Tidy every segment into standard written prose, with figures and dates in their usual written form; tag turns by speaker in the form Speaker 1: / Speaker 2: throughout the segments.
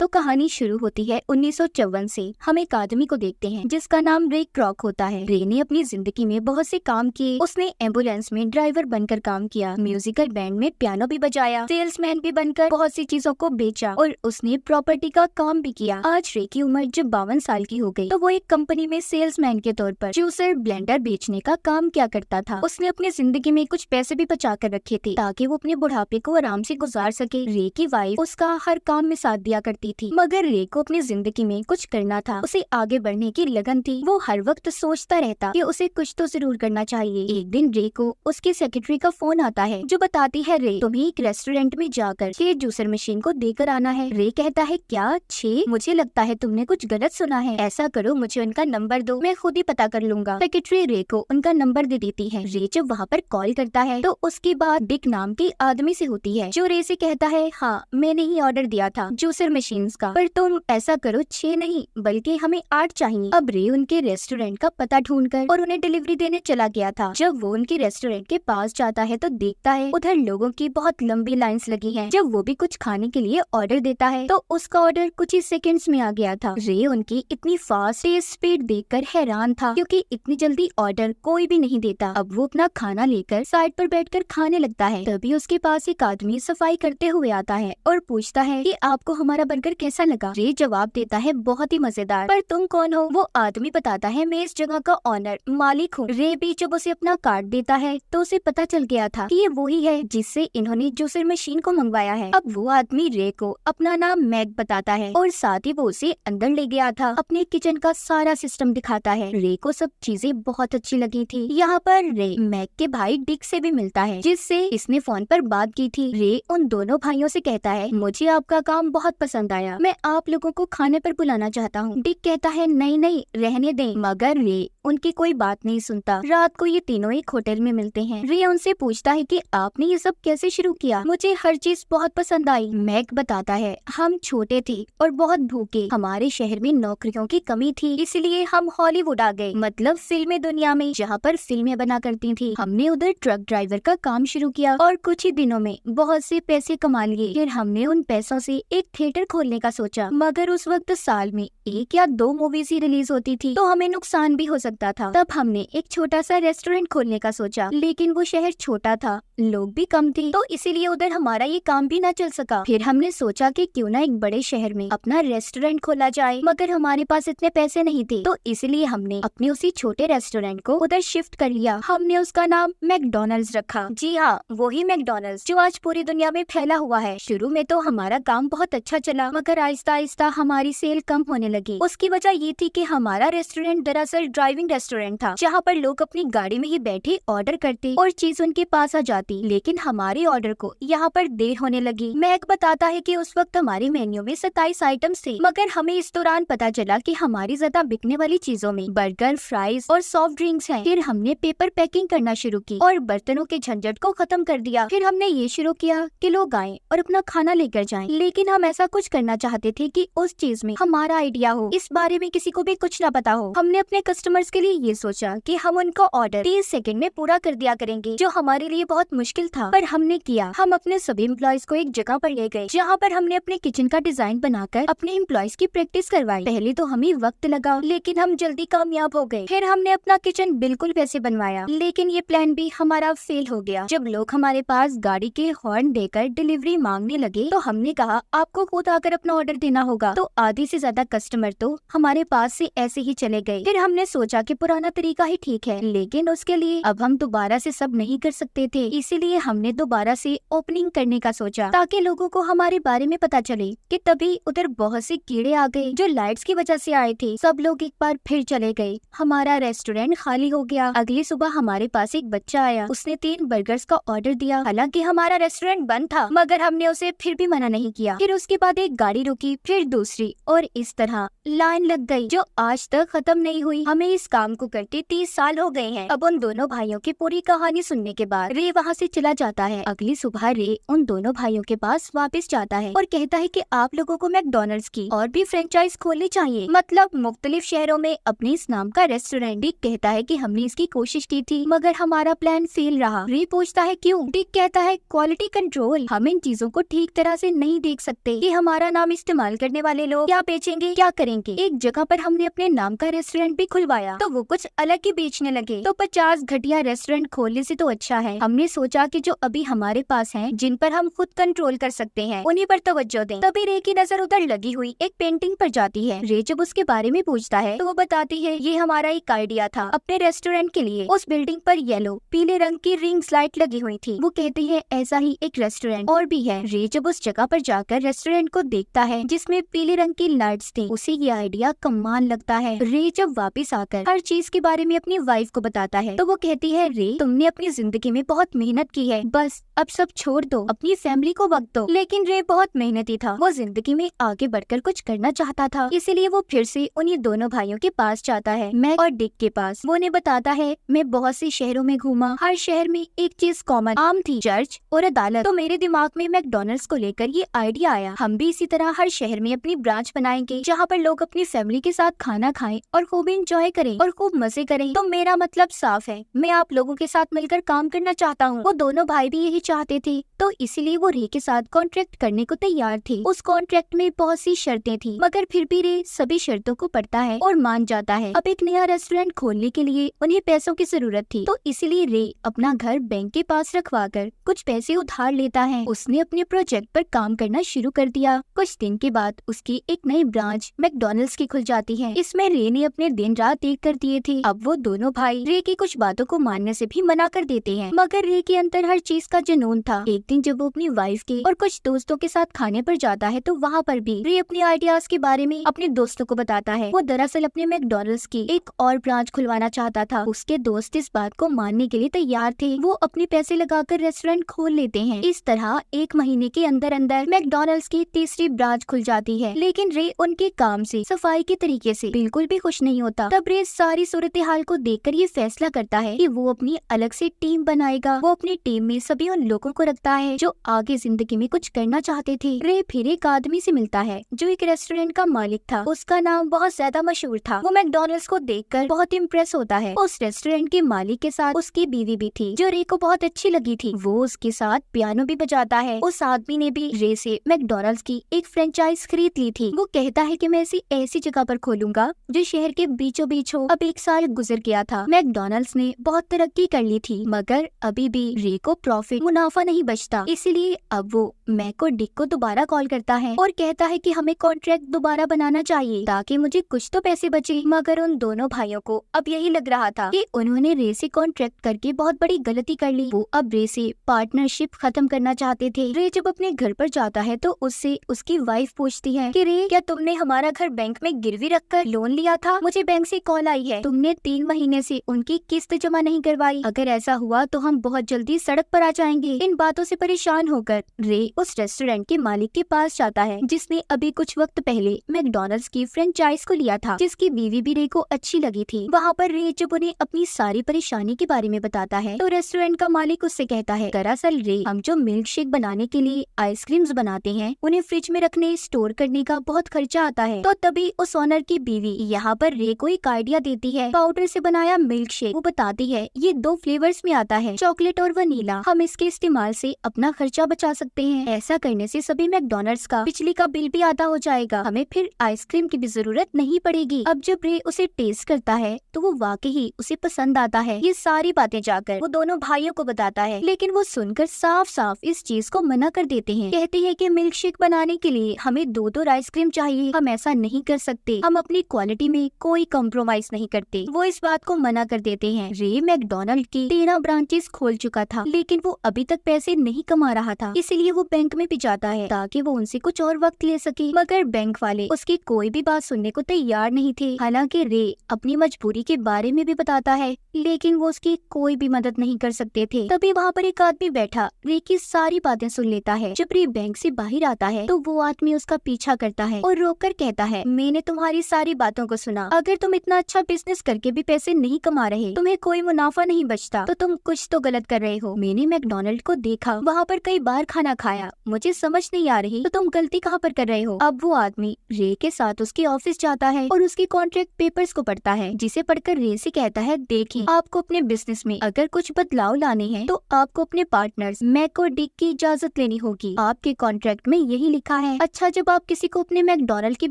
Speaker 1: तो कहानी शुरू होती है 1954 से। हम एक आदमी को देखते हैं जिसका नाम रे क्रॉक होता है। रे ने अपनी जिंदगी में बहुत से काम किए। उसने एम्बुलेंस में ड्राइवर बनकर काम किया, म्यूजिकल बैंड में पियानो भी बजाया, सेल्समैन भी बनकर बहुत सी चीजों को बेचा और उसने प्रॉपर्टी का काम भी किया। आज रे की उम्र जब 52 साल की हो गई तो वो एक कंपनी में सेल्समैन के तौर पर जूसर ब्लेंडर बेचने का काम क्या करता था। उसने अपनी जिंदगी में कुछ पैसे भी बचा कर रखे थे ताकि वो अपने बुढ़ापे को आराम से गुजार सके। रे की वाइफ उसका हर काम में साथ दिया करती थी, मगर रे को अपनी जिंदगी में कुछ करना था। उसे आगे बढ़ने की लगन थी। वो हर वक्त सोचता रहता कि उसे कुछ तो जरूर करना चाहिए। एक दिन रे को उसके सेक्रेटरी का फोन आता है जो बताती है रे तुम्हें एक रेस्टोरेंट में जाकर 6 जूसर मशीन को देकर आना है। रे कहता है क्या 6? मुझे लगता है तुमने कुछ गलत सुना है। ऐसा करो मुझे उनका नंबर दो, मैं खुद ही पता कर लूंगा। सेक्रेटरी रे को उनका नंबर दे देती है। रे जब वहाँ पर कॉल करता है तो उसकी बात डिक नाम के आदमी से होती है जो रे से कहता है हाँ मैंने ही ऑर्डर दिया था जूसर मशीन का, पर तुम ऐसा करो 6 नहीं बल्कि हमें 8 चाहिए। अब रे उनके रेस्टोरेंट का पता ढूंढकर और उन्हें डिलीवरी देने चला गया था। जब वो उनके रेस्टोरेंट के पास जाता है तो देखता है उधर लोगों की बहुत लंबी लाइंस लगी हैं। जब वो भी कुछ खाने के लिए ऑर्डर देता है तो उसका ऑर्डर कुछ ही सेकंड्स में आ गया था। रे उनकी इतनी फास्ट स्पीड देखकर हैरान था क्योंकि इतनी जल्दी ऑर्डर कोई भी नहीं देता। अब वो अपना खाना लेकर साइड पर बैठकर खाने लगता है। तभी उसके पास एक आदमी सफाई करते हुए आता है और पूछता है कि आपको हमारा बर्गर कैसा लगा। रे जवाब देता है बहुत ही मजेदार। पर तुम कौन हो? वो आदमी बताता है मैं इस जगह का ऑनर मालिक हूँ। रे भी जब उसे अपना कार्ड देता है तो उसे पता चल गया था कि ये वही है जिससे इन्होंने जूसर मशीन को मंगवाया है। अब वो आदमी रे को अपना नाम मैक बताता है और साथ ही वो उसे अंदर ले गया था। अपने किचन का सारा सिस्टम दिखाता है। रे को सब चीजें बहुत अच्छी लगी थी। यहाँ पर रे मैक के भाई डिक से भी मिलता है जिससे इसने फोन पर बात की थी। रे उन दोनों भाइयों से कहता है मुझे आपका काम बहुत पसंद आया, मैं आप लोगों को खाने पर बुलाना चाहता हूँ। डिक कहता है नहीं नहीं रहने दें, मगर रे उनकी कोई बात नहीं सुनता। रात को ये तीनों एक होटल में मिलते हैं। रे उनसे पूछता है कि आपने ये सब कैसे शुरू किया? मुझे हर चीज बहुत पसंद आई। मैक बताता है हम छोटे थे और बहुत भूखे, हमारे शहर में नौकरियों की कमी थी, इसलिए हम हॉलीवुड आ गए, मतलब फिल्मी दुनिया में जहाँ पर फिल्में बना करती थी। हमने उधर ट्रक ड्राइवर का काम शुरू किया और कुछ ही दिनों में बहुत से पैसे कमा लिए। फिर हमने उन पैसों से एक थिएटर खोलने का सोचा, मगर उस वक्त साल में 1 या 2 मूवीज ही रिलीज होती थी तो हमें नुकसान भी हो सकता था। तब हमने एक छोटा सा रेस्टोरेंट खोलने का सोचा, लेकिन वो शहर छोटा था, लोग भी कम थे, तो इसीलिए उधर हमारा ये काम भी न चल सका। फिर हमने सोचा कि क्यों ना एक बड़े शहर में अपना रेस्टोरेंट खोला जाए, मगर हमारे पास इतने पैसे नहीं थे, तो इसलिए हमने अपने उसी छोटे रेस्टोरेंट को उधर शिफ्ट कर लिया। हमने उसका नाम मैकडॉनल्ड्स रखा। जी हाँ, वही मैकडॉनल्ड्स जो आज पूरी दुनिया में फैला हुआ है। शुरू में तो हमारा काम बहुत अच्छा चला, मगर आहिस्ता आहिस्ता हमारी सेल कम होने लगी। उसकी वजह ये थी कि हमारा रेस्टोरेंट दरअसल ड्राइविंग रेस्टोरेंट था, जहाँ पर लोग अपनी गाड़ी में ही बैठे ऑर्डर करते और चीज उनके पास आ जाती, लेकिन हमारे ऑर्डर को यहाँ पर देर होने लगी। मैक बताता है कि उस वक्त हमारे मेन्यू में 27 आइटम्स थे, मगर हमें इस दौरान पता चला कि हमारी ज्यादा बिकने वाली चीजों में बर्गर, फ्राइज और सॉफ्ट ड्रिंक्स हैं। फिर हमने पेपर पैकिंग करना शुरू की और बर्तनों के झंझट को खत्म कर दिया। फिर हमने ये शुरू किया कि लोग आएं और अपना खाना लेकर जाएं, लेकिन हम ऐसा कुछ करना चाहते थे कि उस चीज में हमारा आइडिया हो, इस बारे में किसी को भी कुछ ना पता हो। हमने अपने कस्टमर्स के लिए ये सोचा कि हम उनका ऑर्डर 30 सेकंड में पूरा कर दिया करेंगे, जो हमारे लिए बहुत मुश्किल था, पर हमने किया। हम अपने सभी एम्प्लॉयज को एक जगह पर ले गए जहाँ पर हमने अपने किचन का डिजाइन बनाकर अपने एम्प्लॉयज की प्रैक्टिस करवाई। पहले तो हमें वक्त लगा, लेकिन हम जल्दी कामयाब हो गए। फिर हमने अपना किचन बिल्कुल वैसे बनवाया, लेकिन ये प्लान भी हमारा फेल हो गया। जब लोग हमारे पास गाड़ी के हॉर्न देकर डिलीवरी मांगने लगे तो हमने कहा आपको खुद आकर अपना ऑर्डर देना होगा, तो आधी से ज्यादा कस्टमर तो हमारे पास से ऐसे ही चले गए। फिर हमने सोचा कि पुराना तरीका ही ठीक है, लेकिन उसके लिए अब हम दोबारा से सब नहीं कर सकते थे, इसीलिए हमने दोबारा से ओपनिंग करने का सोचा ताकि लोगों को हमारे बारे में पता चले। कि तभी उधर बहुत से कीड़े आ गए जो लाइट्स की वजह से आए थे। सब लोग एक बार फिर चले गए, हमारा रेस्टोरेंट खाली हो गया। अगली सुबह हमारे पास एक बच्चा आया, उसने 3 बर्गर्स का ऑर्डर दिया। हालांकि हमारा रेस्टोरेंट बंद था, मगर हमने उसे फिर भी मना नहीं किया। फिर उसके बाद एक गाड़ी रुकी, फिर दूसरी, और इस तरह लाइन लग गई जो आज तक खत्म नहीं हुई। हमें इस काम को करते 30 साल हो गए हैं। अब उन दोनों भाइयों की पूरी कहानी सुनने के बाद रे वहाँ से चला जाता है। अगली सुबह रे उन दोनों भाइयों के पास वापस जाता है और कहता है कि आप लोगों को मैकडॉनल्ड्स की और भी फ्रेंचाइज खोलनी चाहिए, मतलब मुख्तलिफ शहरों में अपने इस नाम का रेस्टोरेंट। डिक कहता है कि हमने इसकी कोशिश की थी, मगर हमारा प्लान फेल रहा। रे पूछता है क्यों? डिक कहता है क्वालिटी कंट्रोल, हम इन चीजों को ठीक तरह से नहीं देख सकते कि हमारा हमारा नाम इस्तेमाल करने वाले लोग क्या बेचेंगे, क्या करेंगे। एक जगह पर हमने अपने नाम का रेस्टोरेंट भी खुलवाया तो वो कुछ अलग ही बेचने लगे। तो 50 घटिया रेस्टोरेंट खोलने से तो अच्छा है हमने सोचा कि जो अभी हमारे पास हैं, जिन पर हम खुद कंट्रोल कर सकते हैं, उन्हीं पर तवज्जो दें। तभी रे की नजर उधर लगी हुई एक पेंटिंग पर जाती है। रे जब उसके बारे में पूछता है तो वो बताती है ये हमारा एक आइडिया था अपने रेस्टोरेंट के लिए। उस बिल्डिंग पर येलो पीले रंग की रिंग्स लाइट लगी हुई थी। वो कहती है ऐसा ही एक रेस्टोरेंट और भी है। रे जब उस जगह पर जाकर रेस्टोरेंट को देखता है जिसमें पीले रंग की लाइट्स थी, उसे ये आइडिया कमाल लगता है। रे जब वापस आकर हर चीज के बारे में अपनी वाइफ को बताता है तो वो कहती है रे तुमने अपनी जिंदगी में बहुत मेहनत की है, बस अब सब छोड़ दो, अपनी फैमिली को वक्त दो। लेकिन रे बहुत मेहनती था, वो जिंदगी में आगे बढ़कर कुछ करना चाहता था, इसीलिए वो फिर से उन्हीं दोनों भाइयों के पास जाता है, मैक और डिक के पास। वो उन्हें बताता है मैं बहुत से शहरों में घूमा, हर शहर में एक चीज कॉमन आम थी, चर्च और अदालत। तो मेरे दिमाग में मैकडॉनल्ड्स को लेकर ये आइडिया आया, हम भी इसी तरह हर शहर में अपनी ब्रांच बनाएंगे जहाँ पर लोग अपनी फैमिली के साथ खाना खाएं और खूब एंजॉय करें और खूब मजे करें। तो मेरा मतलब साफ है, मैं आप लोगों के साथ मिलकर काम करना चाहता हूँ। वो दोनों भाई भी यही चाहते थे, तो इसीलिए वो रे के साथ कॉन्ट्रैक्ट करने को तैयार थे। उस कॉन्ट्रैक्ट में बहुत सी शर्तें थी, मगर फिर भी रे सभी शर्तों को पढ़ता है और मान जाता है। अब एक नया रेस्टोरेंट खोलने के लिए उन्हें पैसों की जरूरत थी, तो इसीलिए रे अपना घर बैंक के पास रखवा कर कुछ पैसे उधार लेता है। उसने अपने प्रोजेक्ट पर काम करना शुरू कर दिया। कुछ दिन के बाद उसकी एक नई ब्रांच मैकडॉनल्ड्स की खुल जाती है। इसमें रे ने अपने दिन रात एक कर दिए थे। अब वो दोनों भाई रे की कुछ बातों को मानने से भी मना कर देते हैं, मगर रे के अंदर हर चीज का जुनून था। एक दिन जब वो अपनी वाइफ के और कुछ दोस्तों के साथ खाने पर जाता है तो वहाँ पर भी रे अपने आइडियाज के बारे में अपने दोस्तों को बताता है। वो दरअसल अपने मैकडॉनल्ड्स की एक और ब्रांच खुलवाना चाहता था। उसके दोस्त इस बात को मानने के लिए तैयार थे। वो अपने पैसे लगाकर रेस्टोरेंट खोल लेते हैं। इस तरह एक महीने के अंदर अंदर मैकडॉनल्ड्स की तीसरी ब्रांच खुल जाती है। लेकिन रे उनके काम से, सफाई के तरीके से बिल्कुल भी खुश नहीं होता। तब रे सारी सूरत हाल को देखकर ये फैसला करता है कि वो अपनी अलग से टीम बनाएगा। वो अपनी टीम में सभी उन लोगों को रखता है जो आगे जिंदगी में कुछ करना चाहते थे। रे फिर एक आदमी से मिलता है जो एक रेस्टोरेंट का मालिक था। उसका नाम बहुत ज्यादा मशहूर था। वो मैकडॉनल्ड्स को देखकर बहुत इम्प्रेस होता है। उस रेस्टोरेंट के मालिक के साथ उसकी बीवी भी थी जो रे को बहुत अच्छी लगी थी। वो उसके साथ पियानो भी बजाता है। उस आदमी ने भी रे से मैकडॉनल्ड्स की एक फ्रेंचाइज खरीद ली थी। वो कहता है कि मैं ऐसी जगह पर खोलूंगा जो शहर के बीचों बीच हो। अब 1 साल गुजर गया था। मैकडॉनल्ड्स ने बहुत तरक्की कर ली थी, मगर अभी भी रे को प्रॉफिट, मुनाफा नहीं बचता। इसीलिए अब वो मैक और डिक को दोबारा कॉल करता है और कहता है कि हमें कॉन्ट्रैक्ट दोबारा बनाना चाहिए ताकि मुझे कुछ तो पैसे बचे। मगर उन दोनों भाइयों को अब यही लग रहा था कि उन्होंने रे से कॉन्ट्रैक्ट करके बहुत बड़ी गलती कर ली। वो अब रे से पार्टनरशिप खत्म करना चाहते थे। रे जब अपने घर पर जाता है तो उससे उसकी वाइफ पूछती है कि रे क्या तुमने हमारा घर बैंक में गिरवी रखकर लोन लिया था? मुझे बैंक से कॉल आई है, तुमने 3 महीने से उनकी किस्त जमा नहीं करवाई। अगर ऐसा हुआ तो हम बहुत जल्दी सड़क पर आ जाएंगे। इन बातों से परेशान होकर रे उस रेस्टोरेंट के मालिक के पास जाता है जिसने अभी कुछ वक्त पहले मैकडॉनल्ड्स की फ्रेंचाइज को लिया था, जिसकी बीवी भी रे को अच्छी लगी थी। वहाँ पर रे जब उन्हें अपनी सारी परेशानी के बारे में बताता है तो रेस्टोरेंट का मालिक उससे कहता है दरअसल रे हम जो मिल्क शेक बनाने के लिए आइसक्रीम्स बनाते हैं उन्हें फ्रिज में रखने, स्टोर करने का बहुत खर्चा आता है। तो तभी उस ओनर की बीवी यहाँ पर रे को एक आइडिया देती है, पाउडर से बनाया मिल्क शेक। वो बताती है ये 2 फ्लेवर्स में आता है, चॉकलेट और वनीला। हम इसके इस्तेमाल से अपना खर्चा बचा सकते हैं। ऐसा करने से सभी मैकडॉनल्ड्स का बिजली का बिल भी आधा हो जाएगा। हमें फिर आइसक्रीम की भी जरूरत नहीं पड़ेगी। अब जब रे उसे टेस्ट करता है तो वो वाकई उसे पसंद आता है। ये सारी बातें जाकर वो दोनों भाइयों को बताता है, लेकिन वो सुनकर साफ साफ इस चीज को मना कर देते हैं। कहते हैं कि मिल्क शेक बनाने के लिए हमें 2 आइसक्रीम चाहिए, हम ऐसा नहीं कर सकते, हम अपनी क्वालिटी में कोई कॉम्प्रोमाइज नहीं करते। वो इस बात को मना कर देते हैं। रे मैकडॉनल्ड की 13 ब्रांचेस खोल चुका था, लेकिन वो अभी तक पैसे नहीं कमा रहा था। इसीलिए वो बैंक में भी जाता है ताकि वो उनसे कुछ और वक्त ले सके, मगर बैंक वाले उसकी कोई भी बात सुनने को तैयार नहीं थे। हालांकि रे अपनी मजबूरी के बारे में भी बताता है, लेकिन वो उसकी कोई भी मदद नहीं कर सकते थे। तभी वहाँ पर एक आदमी बैठा रे की सारी बातें सुन लेता है। जब रे बैंक से बाहर आता है तो वो आदमी उसका पीछा करता है और रोककर कहता है मैंने तुम्हारी सारी बातों को सुना, अगर तुम इतना अच्छा बिजनेस करके भी पैसे नहीं कमा रहे, तुम्हें कोई मुनाफा नहीं बचता, तो तुम कुछ तो गलत कर रहे हो। मैंने मैकडॉनल्ड को देखा, वहाँ पर कई बार खाना खाया, मुझे समझ नहीं आ रही तो तुम गलती कहाँ पर कर रहे हो। अब वो आदमी रे के साथ उसके ऑफिस जाता है और उसके कॉन्ट्रैक्ट पेपर्स को पढ़ता है, जिसे पढ़कर रे से कहता है देखिए आपको अपने बिजनेस में अगर कुछ बदलाव लाने हैं तो आपको अपने पार्टनर्स मैक और डिक की इजाजत लेनी होगी। आपके कॉन्ट्रैक्ट में यही लिखा देखा है। अच्छा, जब आप किसी को अपने मैकडॉनल्ड की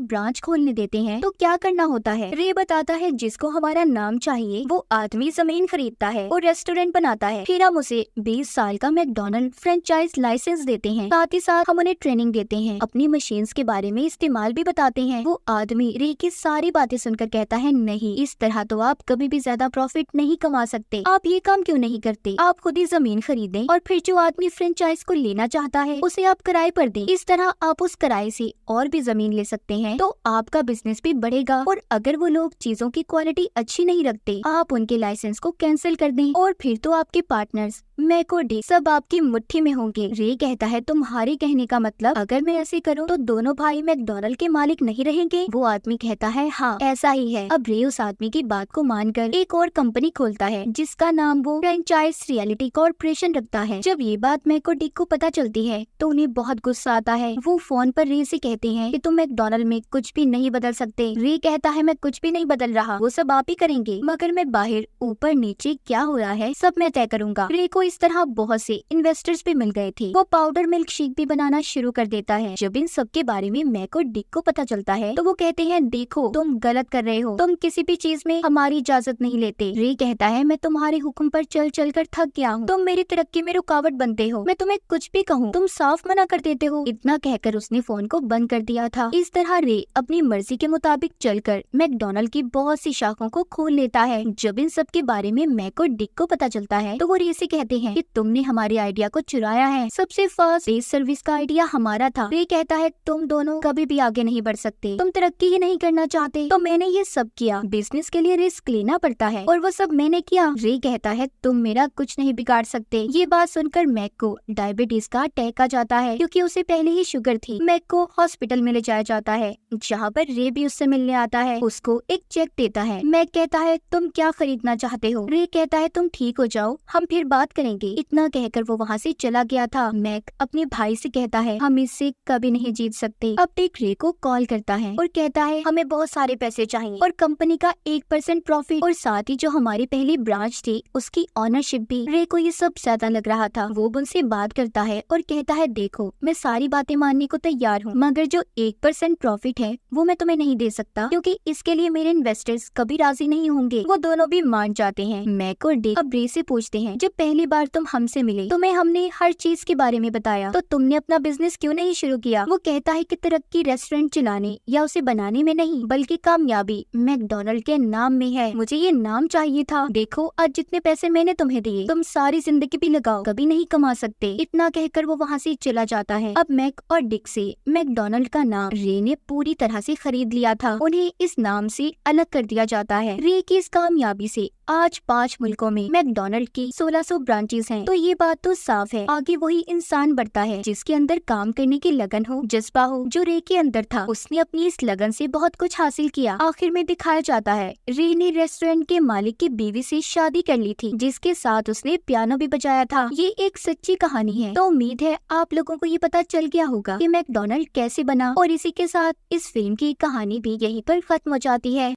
Speaker 1: ब्रांच खोलने देते हैं तो क्या करना होता है? रे बताता है जिसको हमारा नाम चाहिए वो आदमी जमीन खरीदता है और रेस्टोरेंट बनाता है। फिर हम उसे 20 साल का मैकडॉनल्ड फ्रेंचाइज लाइसेंस देते हैं। साथ ही साथ हम उन्हें ट्रेनिंग देते हैं, अपनी मशीन्स के बारे में इस्तेमाल भी बताते हैं। वो आदमी रे की सारी बातें सुनकर कहता है, नहीं, इस तरह तो आप कभी भी ज्यादा प्रॉफिट नहीं कमा सकते। आप ये काम क्यों नहीं करते? आप खुद ही जमीन खरीदें और फिर जो आदमी फ्रेंचाइज को लेना चाहता है उसे आप किराए पर दें। इस तरह आप उस किराए से और भी जमीन ले सकते हैं तो आपका बिजनेस भी बढ़ेगा। और अगर वो लोग चीजों की क्वालिटी अच्छी नहीं रखते, आप उनके लाइसेंस को कैंसिल कर दें और फिर तो आपके पार्टनर्स मैक और डिक सब आपकी मुट्ठी में होंगे। रे कहता है, तुम्हारे कहने का मतलब अगर मैं ऐसे करूं तो दोनों भाई मैकडॉनल्ड के मालिक नहीं रहेंगे? वो आदमी कहता है, हाँ ऐसा ही है। अब रे उस आदमी की बात को मानकर एक और कंपनी खोलता है जिसका नाम वो फ्रेंचाइज रियलिटी कॉर्पोरेशन रखता है। जब ये बात मैक और डिक को पता चलती है तो उन्हें बहुत गुस्सा आता है। वो फोन पर रे से कहते हैं कि तुम मैकडॉनल्ड में कुछ भी नहीं बदल सकते। रे कहता है, मैं कुछ भी नहीं बदल रहा, वो सब आप ही करेंगे, मगर मैं बाहर ऊपर नीचे क्या हो रहा है सब मैं तय करूंगा। रे को इस तरह बहुत से इन्वेस्टर्स भी मिल गए थे। वो पाउडर मिल्क शेक भी बनाना शुरू कर देता है। जब इन सब के बारे में मैक और डिक को पता चलता है तो वो कहते हैं, देखो तुम गलत कर रहे हो, तुम किसी भी चीज में हमारी इजाजत नहीं लेते। रे कहता है, मैं तुम्हारे हुक्म पर चल चल कर थक गया हूँ, तुम मेरी तरक्की में रुकावट बनते हो, मैं तुम्हें कुछ भी कहूँ तुम साफ मना कर देते हो। इतना कहकर उसने फोन को बंद कर दिया था। इस तरह रे अपनी मर्जी के मुताबिक चलकर मैकडॉनल्ड की बहुत सी शाखों को खोल लेता है। जब इन सब के बारे में मैक और डिक को पता चलता है तो वो रे से कहते हैं कि तुमने हमारे आइडिया को चुराया है, सबसे फास्ट रेस सर्विस का आइडिया हमारा था। रे कहता है, तुम दोनों कभी भी आगे नहीं बढ़ सकते, तुम तरक्की ही नहीं करना चाहते, तो मैंने ये सब किया, बिजनेस के लिए रिस्क लेना पड़ता है और वो सब मैंने किया। रे कहता है, तुम मेरा कुछ नहीं बिगाड़ सकते। ये बात सुनकर मैक को डायबिटीज का अटैक आ जाता है क्योंकि उसे पहले ही शुगर थी। मैक को हॉस्पिटल में ले जाया जाता है जहाँ पर रे भी उससे मिलने आता है, उसको एक चेक देता है। मैक कहता है, तुम क्या खरीदना चाहते हो? रे कहता है, तुम ठीक हो जाओ, हम फिर बात करेंगे। इतना कहकर वो वहाँ से चला गया था। मैक अपने भाई से कहता है, हम इससे कभी नहीं जीत सकते। अब डिक रे को कॉल करता है और कहता है, हमें बहुत सारे पैसे चाहिए और कंपनी का 1% प्रॉफिट और साथ ही जो हमारी पहली ब्रांच थी उसकी ऑनरशिप भी। रे को ये सब ज्यादा लग रहा था। वो उनसे बात करता है और कहता है, देखो मैं सारी बातें मानने को तैयार हूँ, मगर जो 1% प्रॉफिट है वो मैं तुम्हें नहीं दे सकता क्योंकि इसके लिए मेरे इन्वेस्टर्स कभी राजी नहीं होंगे। वो दोनों भी मान जाते हैं। मैक और डिक अब रे से पूछते हैं, जब पहली बार तुम हमसे मिले तुम्हें हमने हर चीज के बारे में बताया, तो तुमने अपना बिजनेस क्यों नहीं शुरू किया? वो कहता है कि तरक्की रेस्टोरेंट चलाने या उसे बनाने में नहीं बल्कि कामयाबी मैकडॉनल्ड के नाम में है। मुझे ये नाम चाहिए था। देखो आज जितने पैसे मैंने तुम्हें दिए तुम सारी जिंदगी भी लगाओ कभी नहीं कमा सकते। इतना कहकर वो वहाँ से चला जाता है। अब मैक और डिक से मैकडॉनल्ड का नाम रे ने पूरी तरह से खरीद लिया था। उन्हें इस नाम से अलग कर दिया जाता है। रे की इस कामयाबी से आज 5 मुल्कों में मैकडॉनल्ड की 1600 ब्रांचेस हैं। तो ये बात तो साफ है, आगे वही इंसान बढ़ता है जिसके अंदर काम करने की लगन हो, जज्बा हो, जो रे के अंदर था। उसने अपनी इस लगन से बहुत कुछ हासिल किया। आखिर में दिखाया जाता है रे ने रेस्टोरेंट के मालिक की बीवी से शादी कर ली थी जिसके साथ उसने पियानो भी बजाया था। ये एक सच्ची कहानी है। तो उम्मीद है आप लोगों को ये पता चल गया होगा कि मैकडॉनल्ड कैसे बना और इसी के साथ इस फिल्म की कहानी भी यहीं पर खत्म हो जाती है।